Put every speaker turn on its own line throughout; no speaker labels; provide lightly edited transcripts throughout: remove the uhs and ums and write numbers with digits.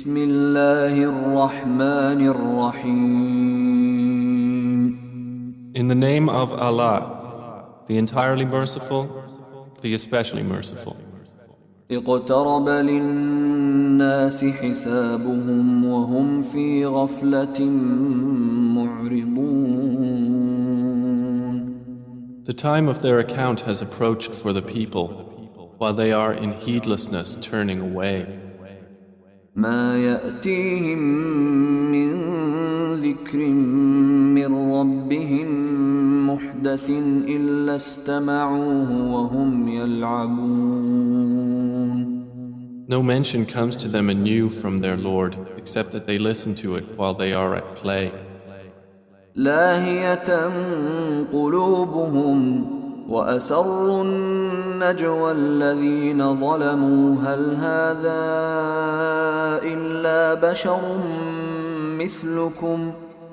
بسم الله الرحمن الرحيم.
In the name of Allah, the entirely merciful, the especially merciful.
اقترب للناس حسابهم وهم في غفلة معرضون.
The time of their account has approached for the people, while they are in heedlessness turning away.
ما يأتيهم من ذكر من ربهم محدث إلا استمعوه وهم يلعبون.
No mention comes to them anew from their Lord, except that they listen to it while they are at play.
لاهية قلوبهم وأسروا النجوى الذين ظلموا هل هذا إلا بشر مثلكم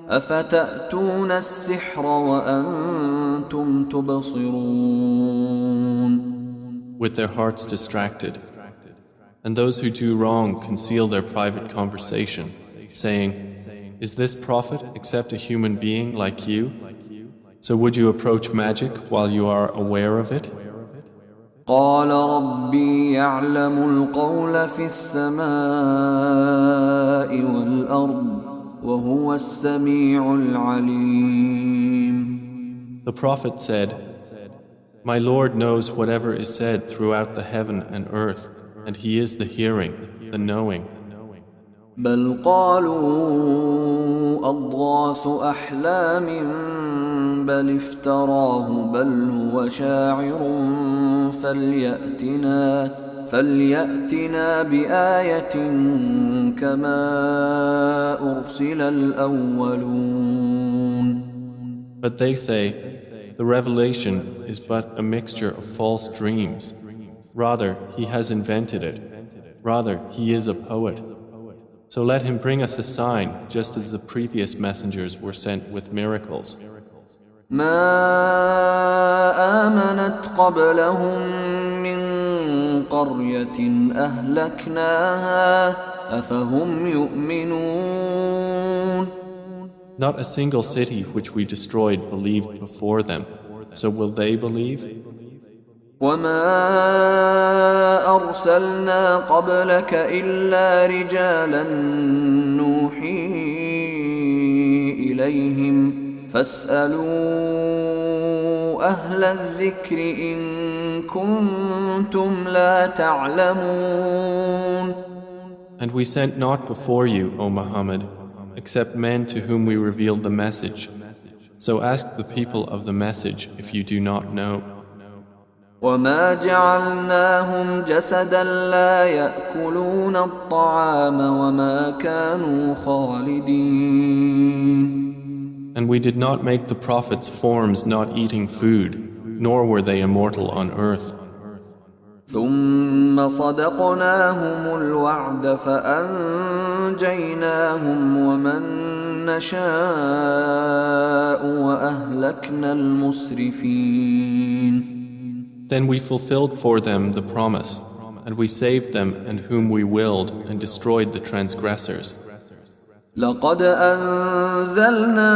أفتأتون السحر وأنتم تبصرون.
With their hearts distracted. And those who do wrong conceal their private conversation, saying, "Is this prophet except a human being like you? So would you approach magic while you are aware of it?"
قال ربي يعلم القول في السماء والأرض وهو السميع العليم.
The prophet said, "My Lord knows whatever is said throughout the heaven and earth, and He is the hearing, the knowing."
بل قالوا أضغاث أحلام بل افتراه بل هو شاعر فليأتنا بآية كما أرسل الأولون.
But they say, "The revelation is but a mixture of false dreams. Rather, he has invented it. Rather, he is a poet. So let him bring us a sign, just as the previous messengers were sent with miracles."
ما آمنت قبلهم من قرية أهلكناها أفهم يؤمنون.
Not a single city which we destroyed believed before them. So will they believe?
وما أرسلنا قبلك إلا رجالا نوحي إليهم فاسألوا أهل الذكر إن كنتم لا تعلمون.
And we sent not before you, O Muhammad, except men to whom we revealed the message. So ask the people of the message if you do not know.
وما جعلناهم جسدا لا يأكلون الطعام وما كانوا خالدين.
And we did not make the prophets forms not eating food, nor were they immortal on earth.
ثم صدقناهم الوعد فأنجيناهم ومن نشاء وأهلكنا المسرفين.
Then we fulfilled for them the promise, and we saved them and whom we willed and destroyed the transgressors.
لقد أنزلنا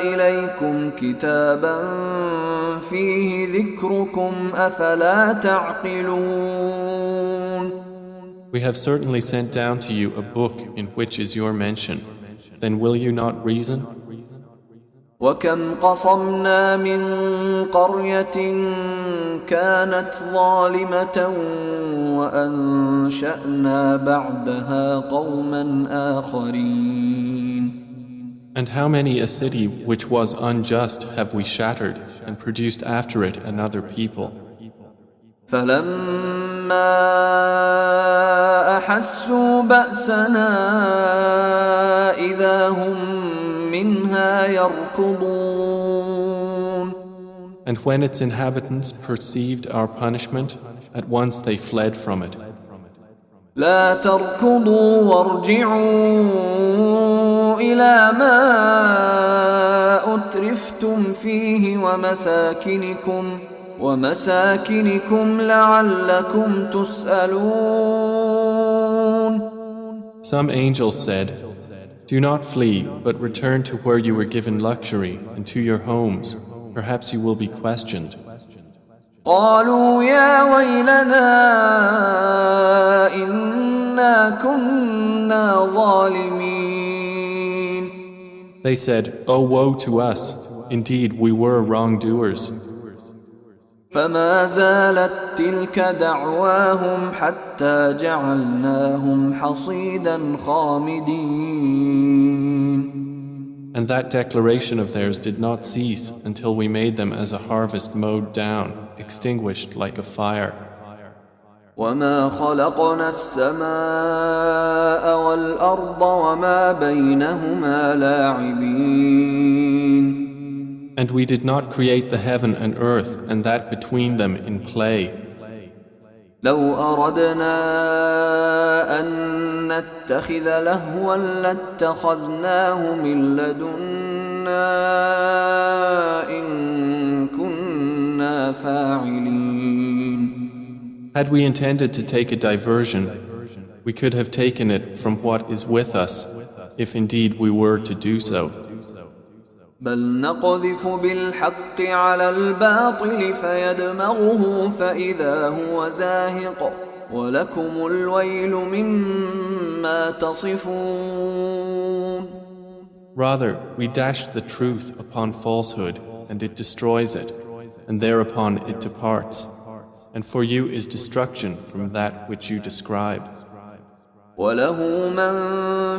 إليكم كتابا فيه ذكركم أفلا تعقلون.
We have certainly sent down to you a book in which is your mention. Then will you not reason?
وكم قصمنا من قرية كانت ظالمة وأنشأنا بعدها قوما آخرين.
And how many a city which was unjust have we shattered and produced after it another people?
فلما أحسوا بأسنا إذا هم منها يركضون.
And when its inhabitants perceived our punishment, at once they fled from it.
لا تركضوا وارجعوا إلى ما أترفتم فيه ومساكنكم لعلكم تسألون.
Some angels said, "Do not flee, but return to where you were given luxury and to your homes. Perhaps you will be questioned."
قالوا يا ويلنا إنا كنا ظالمين.
They said, "Oh, woe to us! Indeed, we were wrongdoers."
فما زالت تلك دعواهم حتى جعلناهم حصيدا خامدين.
And that declaration of theirs did not cease until we made them as a harvest mowed down, extinguished like a fire.
وما خلقنا السماء والأرض وما بينهما لاعبين.
And we did not create the heaven and earth and that between them in play.
لو أردنا أن نتخذ لهوا لاتخذناه من لدنا إن كنا فاعلين.
Had we intended to take a diversion, we could have taken it from what is with us, if indeed we were to do so.
بل نقذف بالحق على الباطل فيدمغه فإذا هو زاهق ولكم الويل مما تصفون.
Rather, we dash the truth upon falsehood, and it destroys it, and thereupon it departs. And for you is destruction from that which you describe.
وله من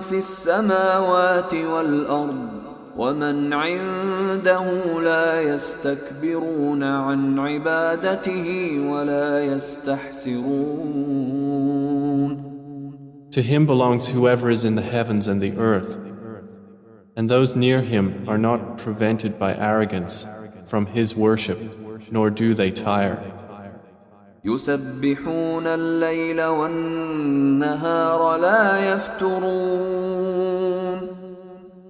في السماوات والأرض ومن عنده لا يستكبرون عن عبادته ولا يستحسرون.
To him belongs whoever is in the heavens and the earth, and those near him are not prevented by arrogance from his worship, nor do they tire.
يسبحون الليل والنهار لا يفترون.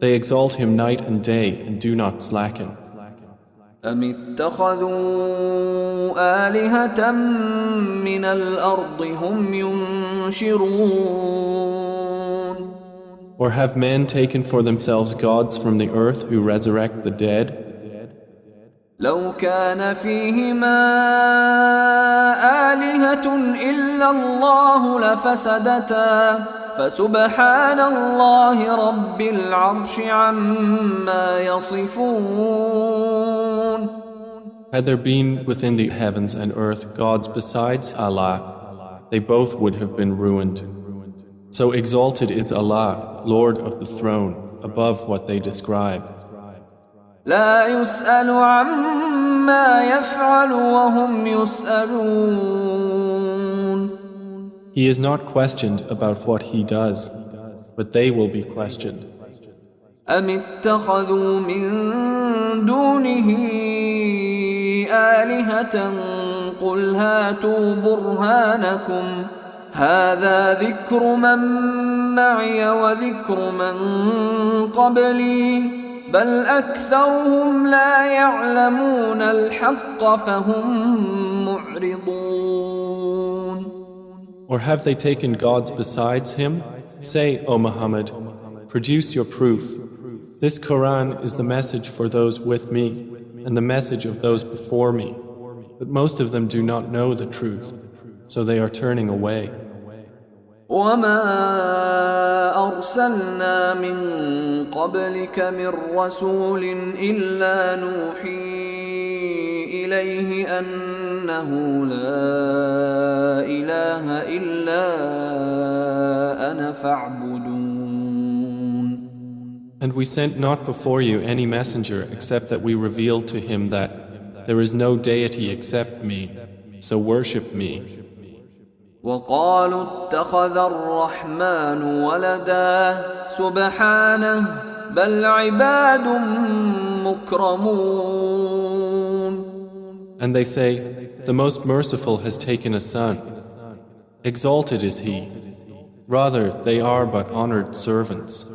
They exalt him night and day and do not slacken.
أم اتخذوا آلهة من الأرض هم ينشرون.
Or have men taken for themselves gods from the earth who resurrect the dead?
لو كان فيهما آلهة إلا الله لفسدتا فسبحان الله رب العرش عما يصفون.
Had there been within the heavens and earth gods besides Allah, they both would have been ruined. So exalted is Allah, Lord of the throne, above what they describe.
لا يسأل عما يفعل وهم يسألون.
He is not questioned about what he does, but they will be questioned.
أم اتخذوا من دونه آلهة قل هاتوا برهانكم هذا ذكر من معي وذكر من قبلي بل أكثرهم لا يعلمون الحق فهم معرضون.
Or have they taken gods besides him? Say, O Muhammad, produce your proof. This Quran is the message for those with me and the message of those before me. But most of them do not know the truth, so they are turning away.
وما أرسلنا من قبلك من رسول إلا نوحي إليه أنه لا إله إلا أنا فاعبدون.
And we sent not before you any messenger except that we revealed to him that there is no deity except me, so worship me.
وقالوا اتخذ الرحمن ولدا سبحانه بل عباد مكرمون.
And they say, the most merciful has taken a son. Exalted is he. Rather, they are but honored servants.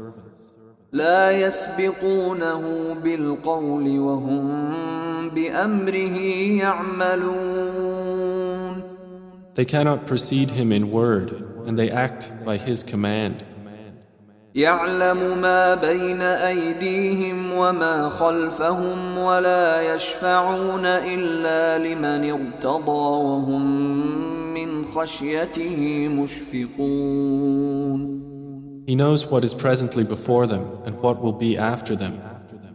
لا يسبقونه بالقول وهم بأمره يعملون.
They cannot precede him in word, and they act by his command.
يعلم ما بين أيديهم وما خلفهم ولا يشفعون إلا لمن ارتضى وهم من خشيته مشفقون.
He knows what is presently before them and what will be after them,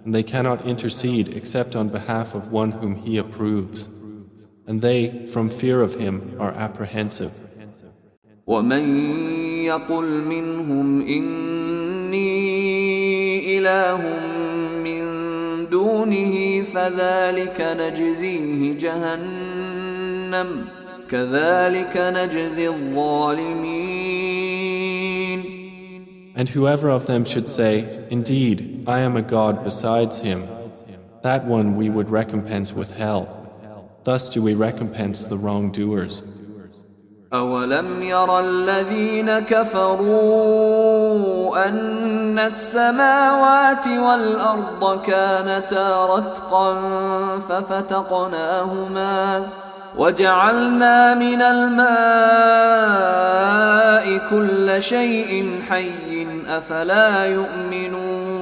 and they cannot intercede except on behalf of one whom He approves, and they, from fear of Him, are apprehensive.
ومن يقل منهم إني إله من دونه فذلك نجزيه جهنم كذلك نجزي الظالمين.
And whoever of them should say, "Indeed, I am a God besides Him," that one we would recompense with hell. Thus do we recompense the wrongdoers.
أولم ير الذين كفروا أن السماوات والأرض كانتا رتقا ففتقناهما وجعلنا من الماء كل شيء حي أفلا يؤمنون.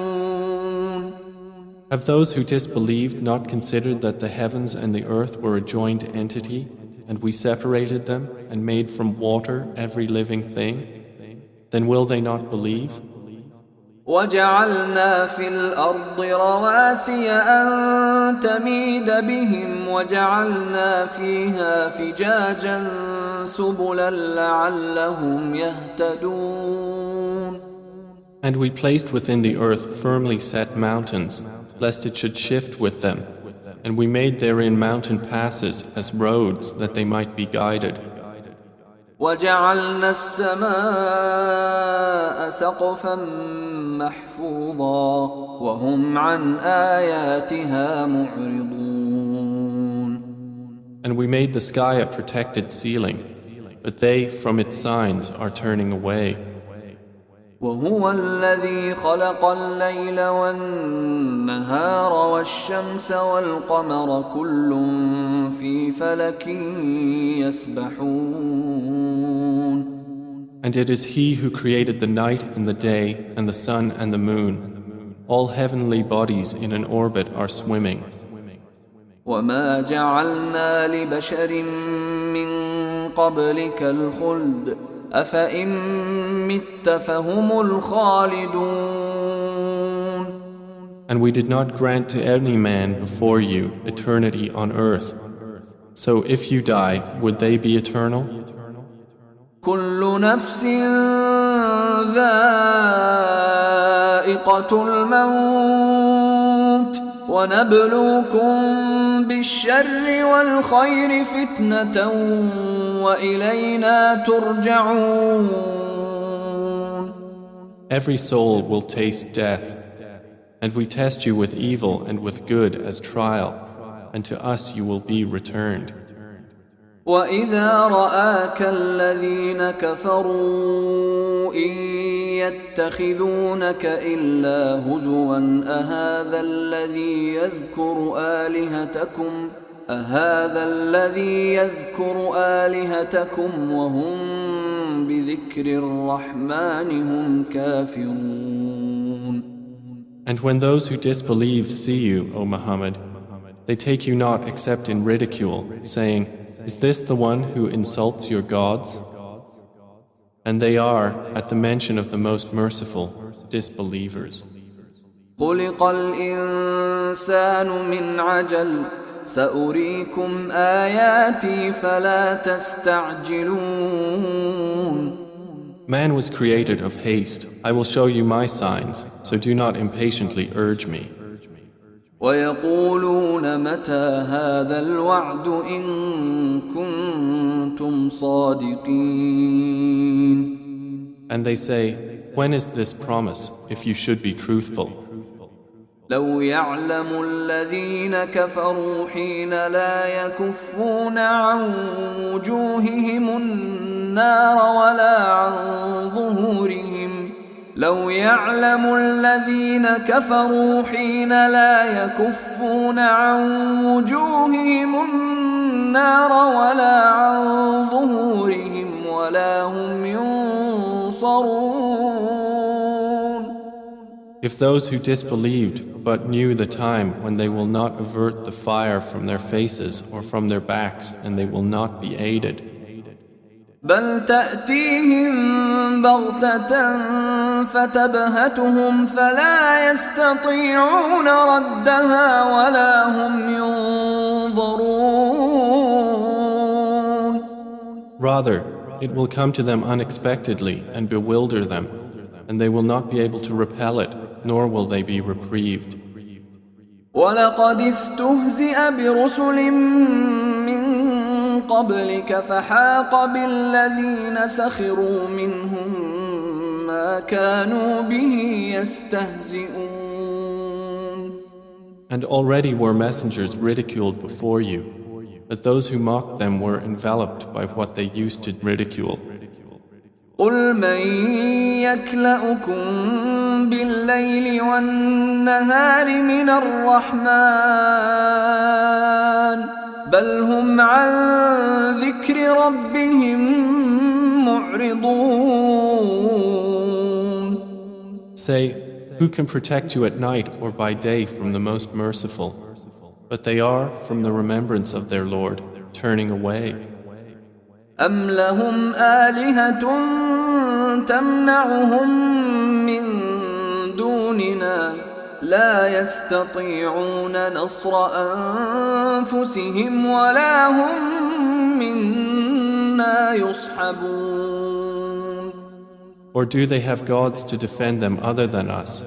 Have those who disbelieved not considered that the heavens and the earth were a joint entity, and we separated them and made from water every living thing? Then will they not believe?
وجعلنا في الأرض رواسي أن تميد بهم وجعلنا فيها فجاجا سبلا لعلهم يهتدون.
And we placed within the earth firmly set mountains, lest it should shift with them, and we made therein mountain passes as roads that they might be guided.
وجعلنا السماء سقفا محفوظا وهم عن آياتها معرضون.
And we made the sky a protected ceiling, but they from its signs are turning away.
وهو الذي خلق الليل والنهار والشمس والقمر كل في فلك يسبحون.
And it is He who created the night and the day and the sun and the moon. All heavenly bodies in an orbit are swimming.
وما جعلنا لبشر من قبلك الخلد أفإن مت فهم الخالدون.
And we did not grant to any man before you eternity on earth. So if you die, would they be eternal?
كل نفس ذائقة الموت ونبلوكم بالشر والخير فتنة وإلينا ترجعون.
Every soul will taste death, and we test you with evil and with good as trial, and to us you will be returned.
وإذا رآك الذين كفروا إن يتخذونك إلا هزوا أهذا الذي يذكر آلهتكم وهم بذكر الرحمن هم كافرون.
And when those who disbelieve see you, O Muhammad, they take you not except in ridicule, saying, "Is this the one who insults your gods?" And they are, at the mention of the most merciful, disbelievers.
خلق الإنسان من عجل سأريكم آياتي فلا تستعجلون.
Man was created of haste. I will show you my signs, so do not impatiently urge me.
ويقولون متى هذا الوعد إن كنتم صادقين.
And they say, when is this promise, if you should be truthful?
لو يعلم الذين كفروا حين لا يكفون عن وجوههم النار ولا عن ظهورهم لو يعلم الذين كفروا حين لا يكفون عن وجوههم النار ولا عن ظهورهم ولا هم ينصرون.
If those who disbelieved but knew the time when they will not avert the fire from their faces or from their backs and they will not be aided.
بل تأتيهم بغتة فتبهتهم فلا يستطيعون ردها ولا هم ينظرون.
Rather, it will come to them unexpectedly and bewilder them, and they will not be able to repel it, nor will they be reprieved.
ولقد استهزئ برسل من قبلك فحاق بالذين سخروا منهم ما كانوا به يستهزئون.
And already were messengers ridiculed before you, but those who mocked them were enveloped by what they used to ridicule.
قل من يكلؤكم بالليل والنهار من الرحمن بل هم عن ذكر ربهم معرضون.
Say, who can protect you at night or by day from the most merciful? But they are, from the remembrance of their Lord, turning away.
أم لهم آلهة تمنعهم من دوننا لا يستطيعون نصر أنفسهم ولا هم منا يصحبون.
Or do they have gods to defend them other than us?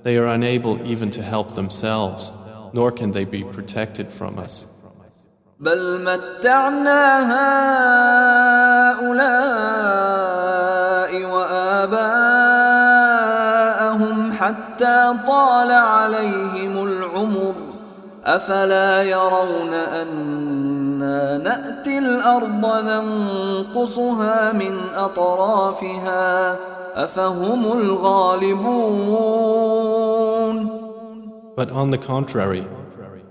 They are unable even to help themselves, nor can they be protected from us.
بل متعنا هؤلاء وآباءهم حتى طال عليهم العمر أفلا يرون أنا نأتي الأرض ننقصها من أطرافها أفهم الغالبون.
But on the contrary,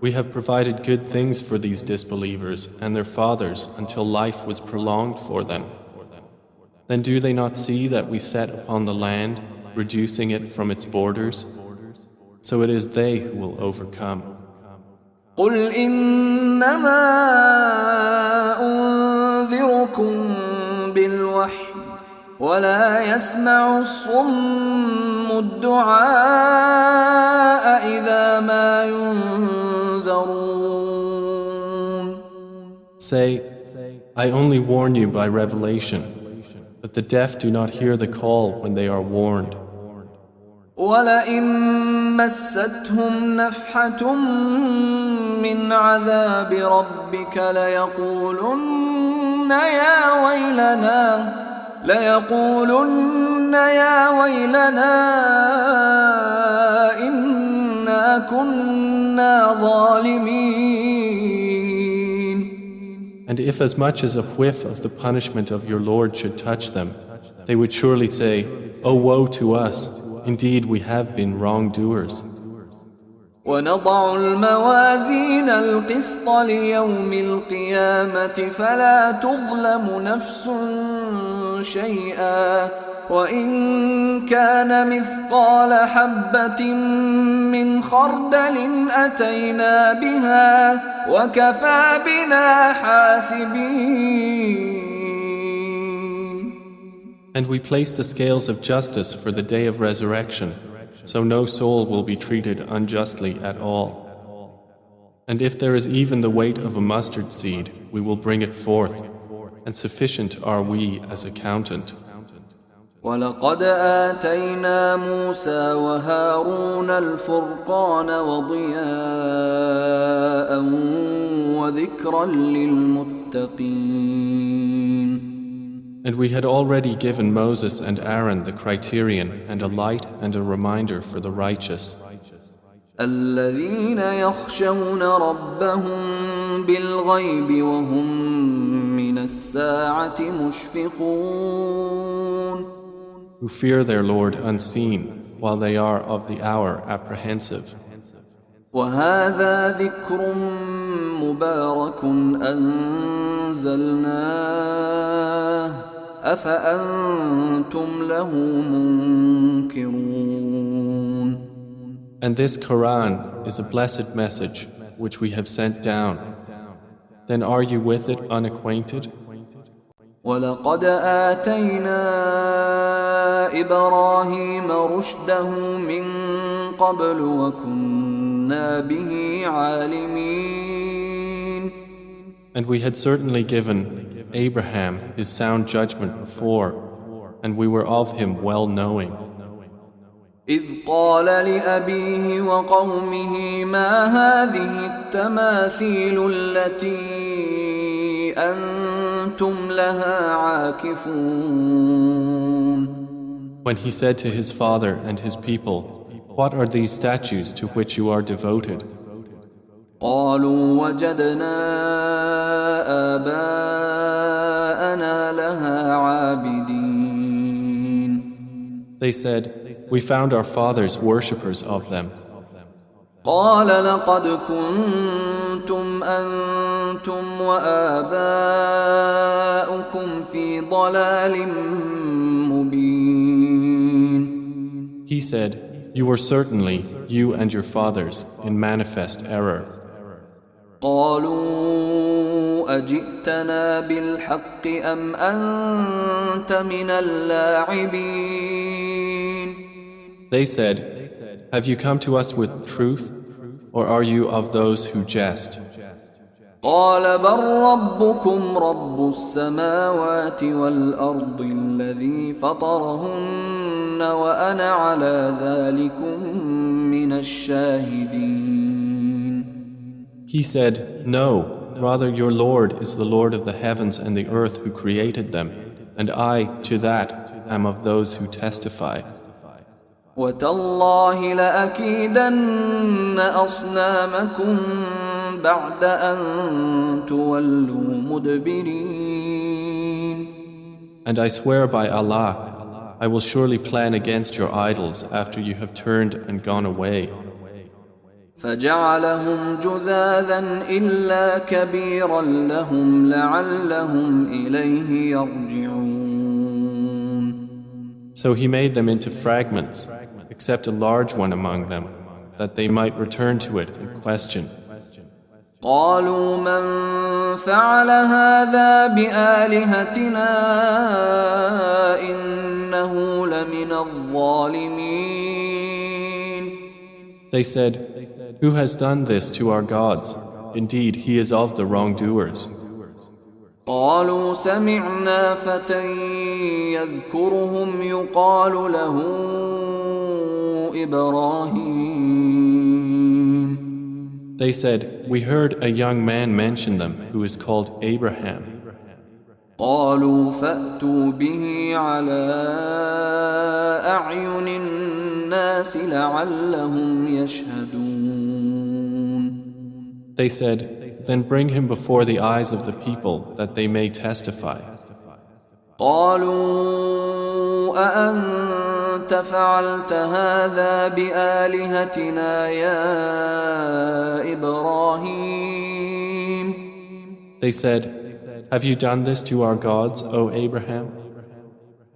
we have provided good things for these disbelievers and their fathers until life was prolonged for them. Then do they not see that we set upon the land, reducing it from its borders? So it is they who will overcome.
قل إنما أنذركم بالوحي ولا يسمع الصم الدعاء إذا ما ينذرون.
Say, I only warn you by revelation, but the deaf do not hear the call when they are warned.
ولئن مستهم نفحة من عذاب ربك ليقولن يا ويلنا إنا كنا ظالمين.
And if as much as a whiff of the punishment of your Lord should touch them, they would surely say, "Oh, woe to us! Indeed, we have been wrongdoers."
ونضع الموازين القسط ليوم القيامة فلا تظلم نفس شيئا وإن كان مثقال حبة من خردل أتينا بها وكفى بنا حاسبين.
And we place the scales of justice for the day of resurrection, so no soul will be treated unjustly at all. And if there is even the weight of a mustard seed, we will bring it forth, and sufficient are we as accountant.
ولقد آتينا موسى وهارون الفرقان وضياء وذكرا للمتقين.
And we had already given Moses and Aaron the criterion and a light and a reminder for the righteous.
الذين يخشون ربهم بالغيب وهم من الساعة مشفقون.
Who fear their Lord unseen, while they are of the hour apprehensive.
وهذا ذكر مبارك أنزلناه أفأنتم له منكرون.
And this Quran is a blessed message which we have sent down. Then are you with it unacquainted?
ولقد آتينا إبراهيم رشده من قبل وكنا به عالمين.
And we had certainly given Abraham his sound judgment before, and we were of him well knowing.
إذ قال لأبيه وقومه ما هذه التماثيل التي أنتم لها عاكفون.
When he said to his father and his people, "What are these statues to which you are devoted?"
قالوا وجدنا آباءنا لها عابدين.
They said, "We found our fathers worshippers of them."
قال لقد كنتم أنتم وآباؤكم في ضلال مبين.
He said, "You were certainly, you and your fathers, in manifest error."
قالوا أجئتنا بالحق أم أنت من اللاعبين.
They said, "Have you come to us with truth, or are you of those who jest?"
قال بل ربكم رب السماوات والأرض الذي فطرهن وأنا على ذلكم من الشاهدين.
He said, "No, rather your Lord is the Lord of the heavens and the earth who created them, and I, to that, am of those who testify."
وتالله لأكيدن أصنامكم بعد أن تولوا مدبرين.
And I swear by Allah, I will surely plan against your idols after you have turned and gone away.
فجعلهم جذاذا إلا كبيرا لهم لعلهم إليه يرجعون.
So he made them into fragments, except a large one among them, that they might return to it and question.
قالوا من فعل هذا بآلهتنا إنه لمن الظالمين.
They said, "Who has done this to our gods? Indeed, he is of the wrongdoers."
قالوا سمعنا فتى يذكرهم يقال له إبراهيم.
They said, "We heard a young man mention them who is called Abraham."
قالوا فأتوا به على أعين الناس لعلهم يشهدون.
They said, "Then bring him before the eyes of the people that they may testify."
قالوا أأنت فعلت هذا بآلهتنا يا إبراهيم.
They said, "Have you done this to our gods, O Abraham?"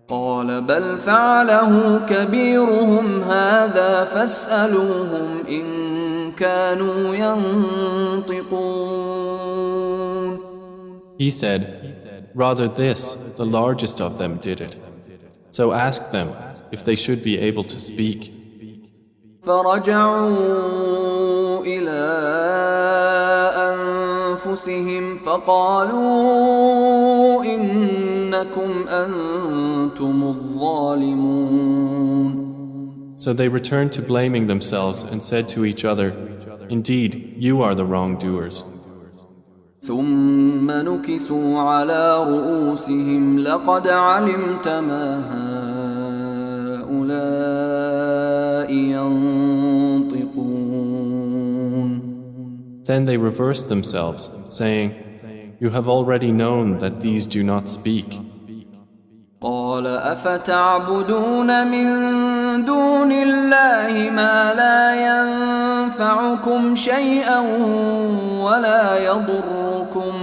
قال بل فعله كبيرهم هذا فاسألوهم إن كانوا ينطقون.
He said, "Rather this, the largest of them did it. So ask them if they should be able to speak."
فرجعوا إلى أنفسهم فقالوا إنكم أنتم الظالمون.
So they returned to blaming themselves and said to each other, "Indeed, you are the wrongdoers."
ثم نكسوا على رؤوسهم لقد علمت ما هؤلاء ينطقون.
Then they reversed themselves, saying, "You have already known that these do not speak."
قال أفتعبدون من دون الله ما لا ينفعكم شيئا ولا يضركم.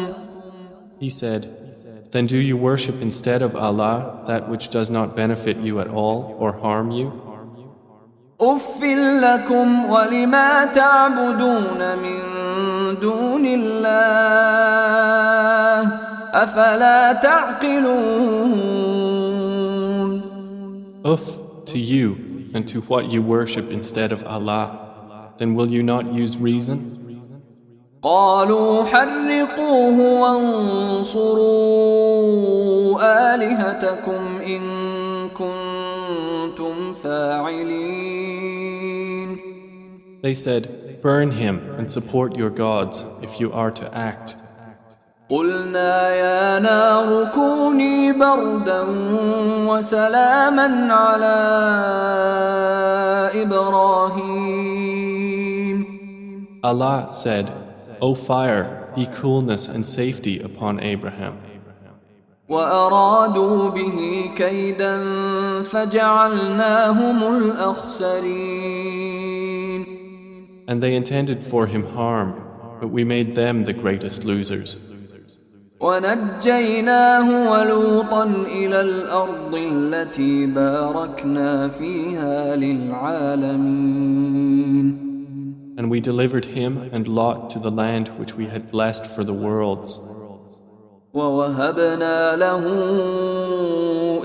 He said, "Then do you worship instead of Allah that which does not benefit you at all or harm you?"
أف لكم ولما تعبدون من دون الله أفلا تعقلون.
Uff to you and to what you worship instead of Allah. Then will you not use reason?
قالوا حرقوه وانصروا آلهتكم إن كنتم فاعلين.
They said, burn him and support your gods if you are to act.
قلنا يا نار كوني بردا وسلاما على إبراهيم.
Allah said, O fire, be coolness and safety upon Abraham.
وأرادوا به كيدا فجعلناهم الأخسرين.
And they intended for him harm, but we made them the greatest losers.
ونجيناه ولوطا إلى الأرض التي باركنا فيها للعالمين.
And we delivered him and Lot to the land which we had blessed for the worlds.
ووهبنا له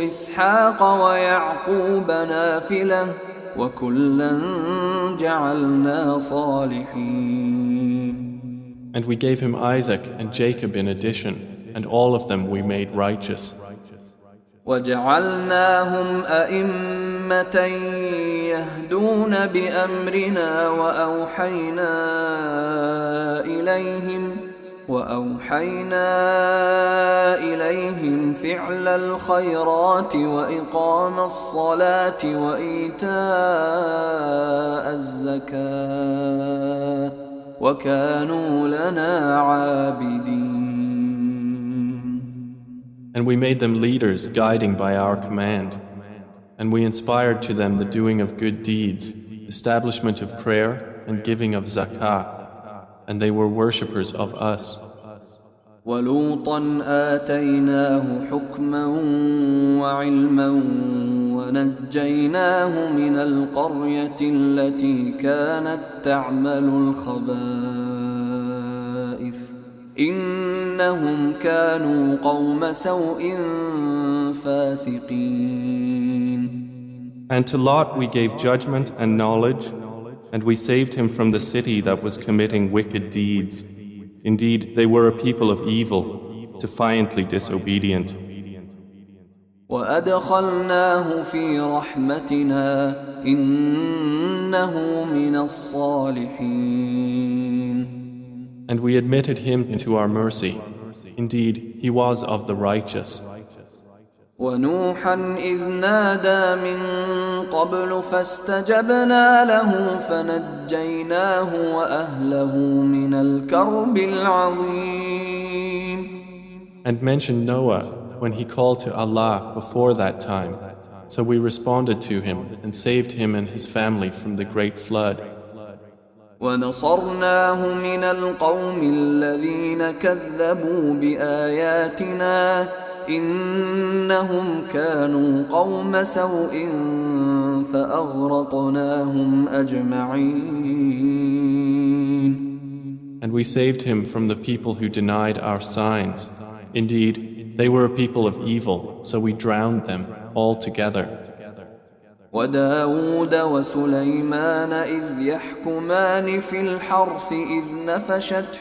إسحاق ويعقوب نافلة وكلا جعلنا صالحين.
And we gave him Isaac and Jacob in addition, and all of them we made righteous.
وجعلناهم أئمة يهدون بأمرنا وأوحينا إليهم فعل الخيرات وإقام الصلاة وإيتاء الزكاة وكانوا لنا عابدين.
And we made them leaders guiding by our command. And we inspired to them the doing of good deeds, establishment of prayer and giving of zakah. And they were worshippers of us.
ولوطا آتيناه حكما وعلما ونجيناه من القرية التي كانت تعمل الخبائث إنهم كانوا قوم سوء فاسقين.
And to Lot we gave judgment and knowledge, and we saved him from the city that was committing wicked deeds. Indeed, they were a people of evil, defiantly disobedient.
وأدخلناه في رحمتنا إنه من الصالحين.
And we admitted him into our mercy. Indeed, he was of the righteous.
ونوحا إذ نادى من قبل فاستجبنا له فنجيناه وأهله من الكرب العظيم.
And mention Noah when he called to Allah before that time. So we responded to him and saved him and his family from the great flood.
ونصرناه من القوم الذين كذبوا بآياتنا إنهم كانوا قوم سوء فأغرقناهم أجمعين.
And we saved him from the people who denied our signs. Indeed, they were a people of evil, so we drowned them all together.
وداود وسليمان إذ يحكمان في الحرث إذ نفشت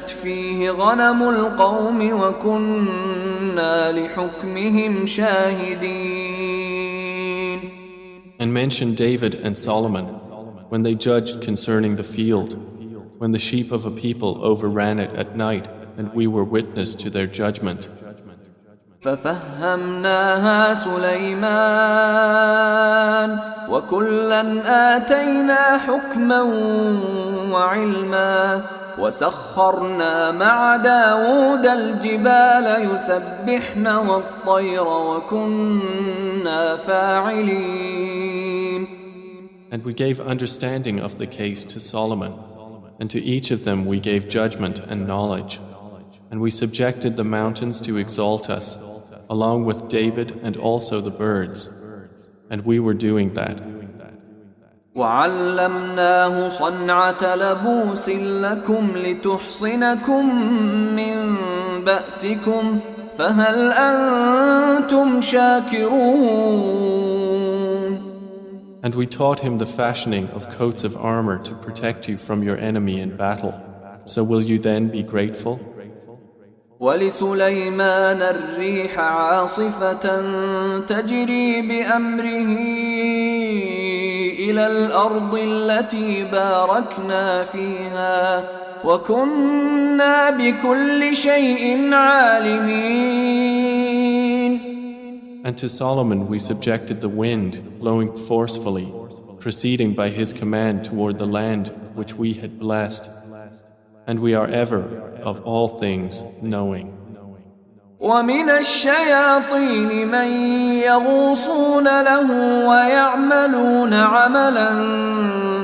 فيه غنم القوم وكنا لحكمهم شاهدين.
And mention David and Solomon when they judged concerning the field, when the sheep of a people overran it at night, and we were witness to their judgment.
ففهمناها سليمان وكلا آتينا حكما وعلما وسخرنا مع داود الجبال يسبحن والطير وكنا فاعلين.
And we gave understanding of the case to Solomon, and to each of them we gave judgment and knowledge. And we subjected the mountains to exalt us, along with David and also the birds. And we were doing that.
وعلمناه صنعة لبوس لكم لتحصنكم من بأسكم فهل أنتم شاكرون.
And we taught him the fashioning of coats of armor to protect you from your enemy in battle. So will you then be grateful?
ولسليمان الريح عاصفة تجري بأمره إلى الأرض التي باركنا فيها وكنا بكل شيء عالمين.
And to Solomon we subjected the wind, blowing forcefully, proceeding by his command toward the land which we had blessed. And we are ever, of all things, knowing.
ومن الشياطين من يغوصون له ويعملون عملا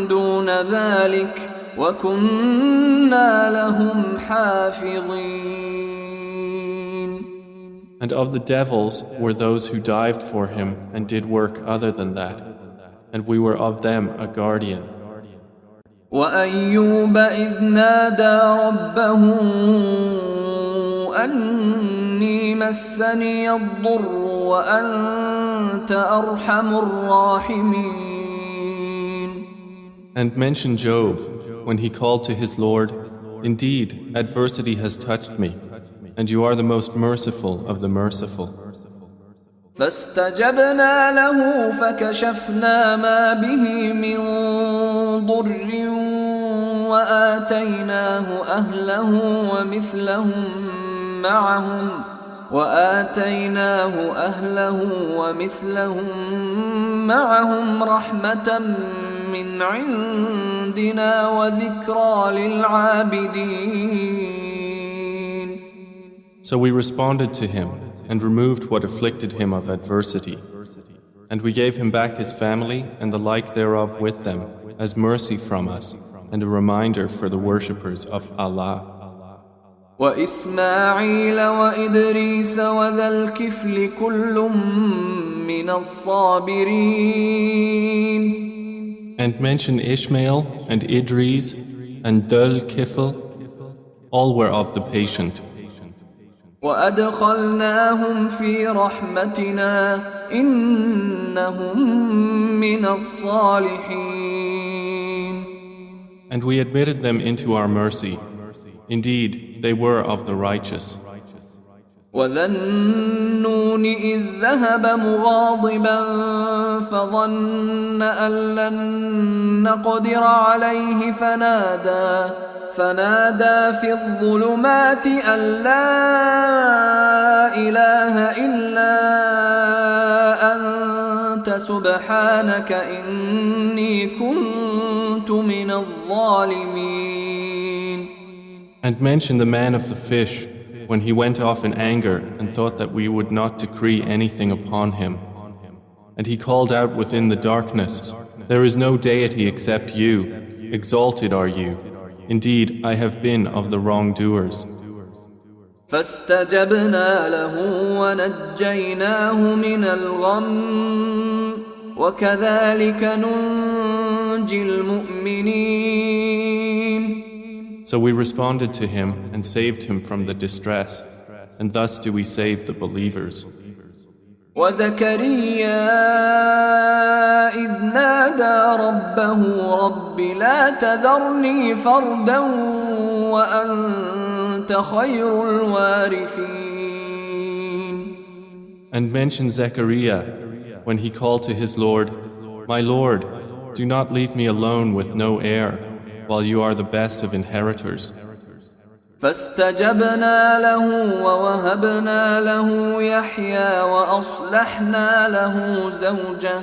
دون ذلك وكنا لهم حافظين.
And of the devils were those who dived for him and did work other than that, and we were of them a guardian.
وأيوب إذ نادى ربه أني مسني الضر وأنت أرحم الراحمين.
And mention Job when he called to his Lord, "Indeed, adversity has touched me, and you are the most merciful of the merciful."
فاستجبنا له فكشفنا ما به من ضر وآتيناه أهله ومثلهم معهم رحمة من عندنا وذكرى للعابدين.
So we responded to him and removed what afflicted him of adversity. And we gave him back his family and the like thereof with them, as mercy from us, and a reminder for the worshippers of Allah.
وإسماعيل وإدريس وذا الكفل كل من الصابرين.
And mention Ishmael and Idris and Dhul Kifl, all were of the patient.
وأدخلناهم في رحمتنا إنهم من الصالحين.
And we admitted them into our mercy. Indeed, they were of the righteous.
وذا النون إذ ذهب مغاضبا فظن أن لن نقدر عليه فنادى في الظلمات أن لا إله إلا أنت سبحانك إني كنت من الظالمين.
And mention the man of the fish when he went off in anger and thought that we would not decree anything upon him. And he called out within the darkness, "There is no deity except you. Exalted are you. Indeed, I have been of the wrongdoers."
فاستجبنا له ونجيناه من الغم وكذلك ننجي المؤمنين.
So we responded to him and saved him from the distress, and thus do we save the believers.
وزكريا إذ نادى ربه رب لا تذرني فردا وأنت خير الوارثين.
And mention Zechariah when he called to his Lord, "My Lord, do not leave me alone with no heir, while you are the best of inheritors."
فاستجبنا له ووهبنا له يحيى وأصلحنا له زوجه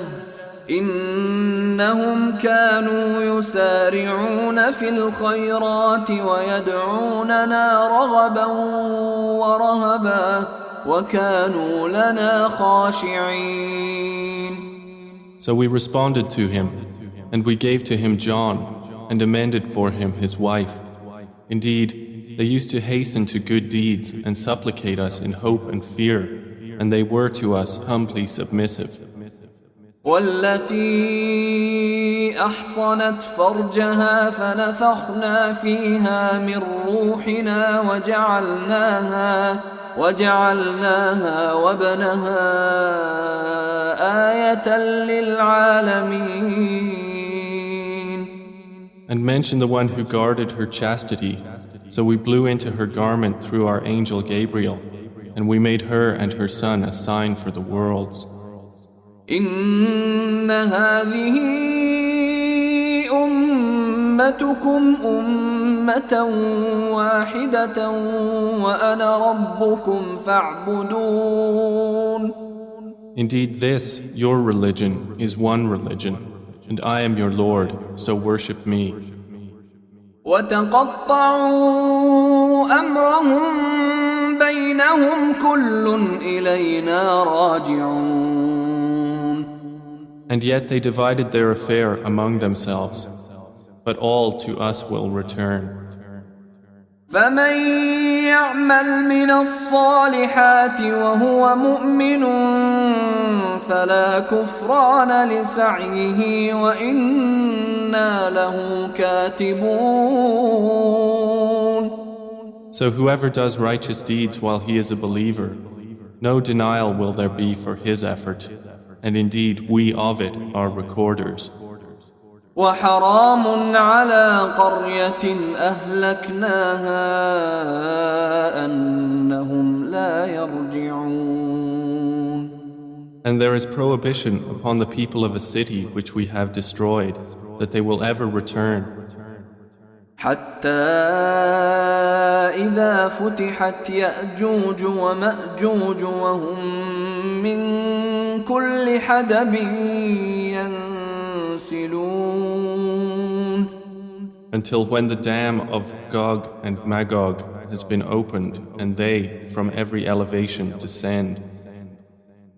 إنهم كانوا يسارعون في الخيرات ويدعوننا رغبا ورهبا وكانوا لنا خاشعين.
So we responded to him, and we gave to him John, and amended for him his wife. Indeed, they used to hasten to good deeds and supplicate us in hope and fear, and they were to us humbly submissive.
والتي أحصنت فرجها فنفخنا فيها من روحنا وجعلناها وابنها آية للعالمين.
And mention the one who guarded her chastity. So we blew into her garment through our angel Gabriel, and we made her and her son a sign for the worlds.
إن هذه أمتكم أمة واحدة وأنا ربكم فاعبدون.
Indeed, this, your religion, is one religion, and I am your Lord, so worship me.
وتقطعوا أمرهم بينهم كل إلينا راجعون.
And yet they divided their affair among themselves, but all to us will return.
فمن يعمل من الصالحات وهو مؤمن فلا كفران لسعيه وإنا له كاتبون.
So whoever does righteous deeds while he is a believer, no denial will there be for his effort, and indeed we of it are recorders.
وحرام على قرية أهلكناها أنهم لا يرجعون.
And there is prohibition upon the people of a city which we have destroyed, that they will ever return.
حتى إذا فتحت يأجوج ومأجوج وهم من كل حدب ينسلون.
Until when the dam of Gog and Magog has been opened and they from every elevation descend.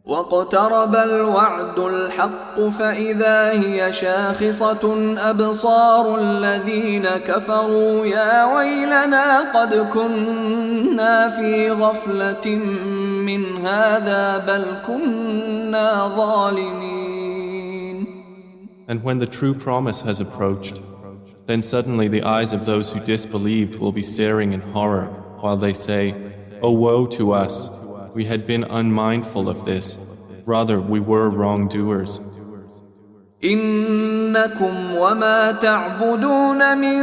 واقترب الوعد الحق فإذا هي شاخصة أبصار الذين كفروا يا ويلنا قد كنا في غفلة من هذا بل كنا ظالمين.
And when the true promise has approached, then suddenly the eyes of those who disbelieved will be staring in horror while they say, "Oh woe to us! We had been unmindful of this. Rather, we were wrongdoers."
إنكم وما تعبدون من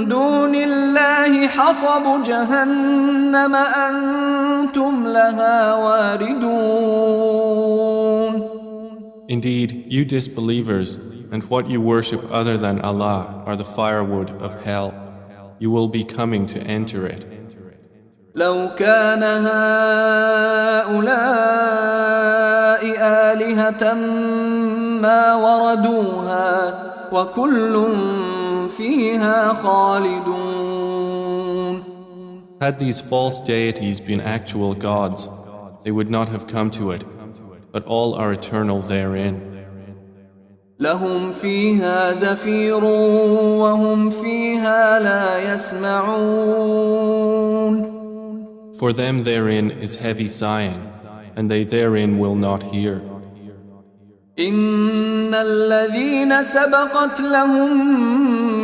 دون الله حصب جهنم أنتم لها واردون.
Indeed, you disbelievers, and what you worship other than Allah are the firewood of hell. You will be coming to enter it.
لو كان هؤلاء آلهة ما وردوها وكل فيها خالدون.
Had these false deities been actual gods, they would not have come to it, but all are eternal therein.
لهم فيها زفير وهم فيها لا يسمعون.
For them therein is heavy sighing, and they therein will not hear.
إن الذين سبقت لهم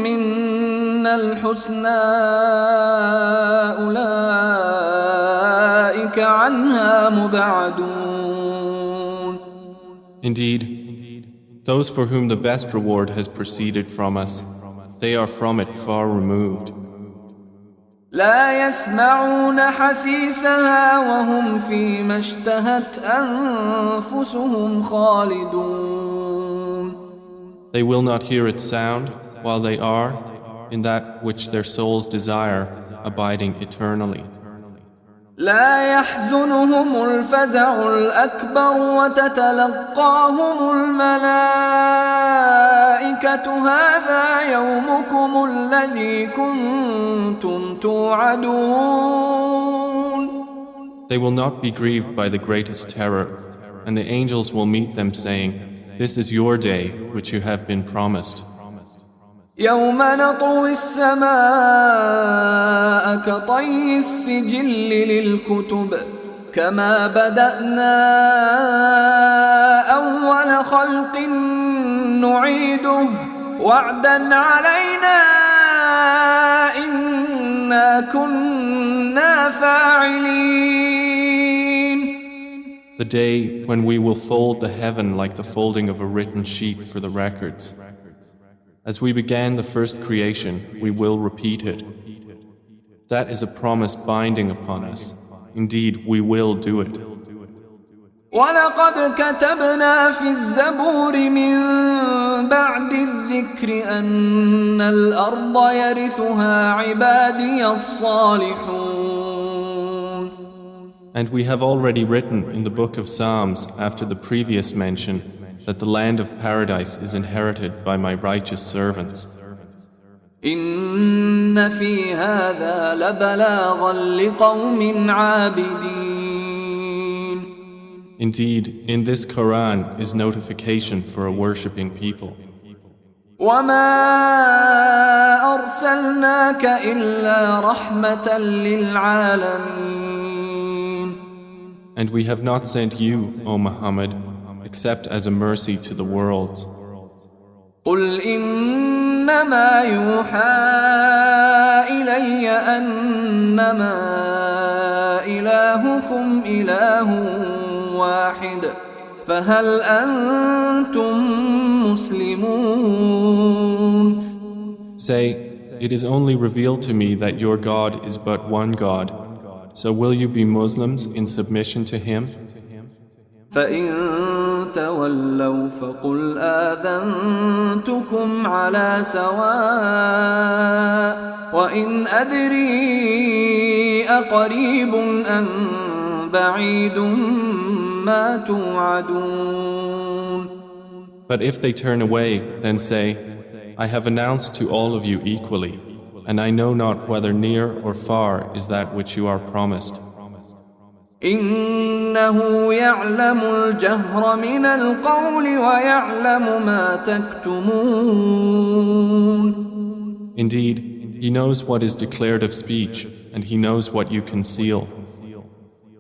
منا الحسنى أولئك عنها مبعدون.
Indeed, those for whom the best reward has proceeded from us, they are from it far removed.
لا يسمعون حسيسها وهم فيما اشتهت أنفسهم خالدون.
They will not hear its sound while they are in that which their souls desire, abiding eternally.
لا يحزنهم الفزع الأكبر وتتلقاهم الملائكة هذا يومكم الذي كنتم توعدون.
They will not be grieved by the greatest terror, and the angels will meet them saying, "This is your day which you have been promised."
يوم نطوي السماء كطي السجل للكتب كما بدأنا أول خلق نعيده وعدا علينا إنا كنا فاعلين.
The day when we will fold the heaven like the folding of a written sheet for the records. As we began the first creation, we will repeat it. That is a promise binding upon us. Indeed, we will do it.
وَلَقَدْ كَتَبْنَا فِي الزَّبُورِ مِن بَعْدِ الذِّكْرِ أَنَّ الْأَرْضَ يَرِثُهَا عِبَادِيَ الصَّالِحُونَ.
And we have already written in the book of Psalms after the previous mention that the land of paradise is inherited by my righteous servants.
إِنَّ فِي هَذَا لَبَلَاغًا لِقَوْمٍ عَابِدِينَ.
Indeed, in this Quran is notification for a worshipping people.
وَمَا أَرْسَلْنَاكَ إِلَّا رَحْمَةً لِلْعَالَمِينَ.
And we have not sent you, O Muhammad, except as a mercy to the worlds.
قُلْ إِنَّمَا يُوحَى إِلَيَّ أَنَّمَا إِلَٰهُكُمْ إِلَٰهٌ واحد فهل أنتم مسلمون.
Say, it is only revealed to me that your God is but one God. So will you be Muslims in submission to Him?
فإن تولوا فقل آذنتكم على سواء وإن أدري أقريب أم بعيد ما توعدون.
But if they turn away, then say, I have announced to all of you equally, and I know not whether near or far is that which you are promised.
إنه يعلم الجهر من القول ويعلم ما تكتمون.
Indeed, He knows what is declared of speech, and He knows what you conceal.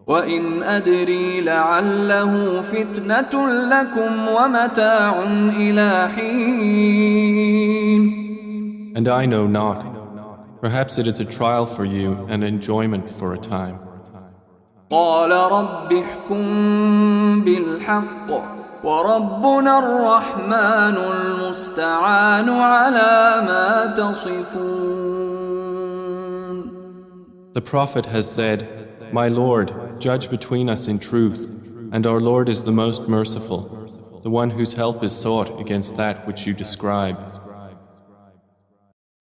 وإن أدري لعله فتنة لكم ومتاع إلى حين.
And I know not. Perhaps it is a trial for you and enjoyment for a time.
قال رب احكم بالحق وربنا الرحمن المستعان على ما تصفون.
The Prophet has said, My Lord, judge between us in truth, and our Lord is the most merciful, the one whose help is sought against that which you describe.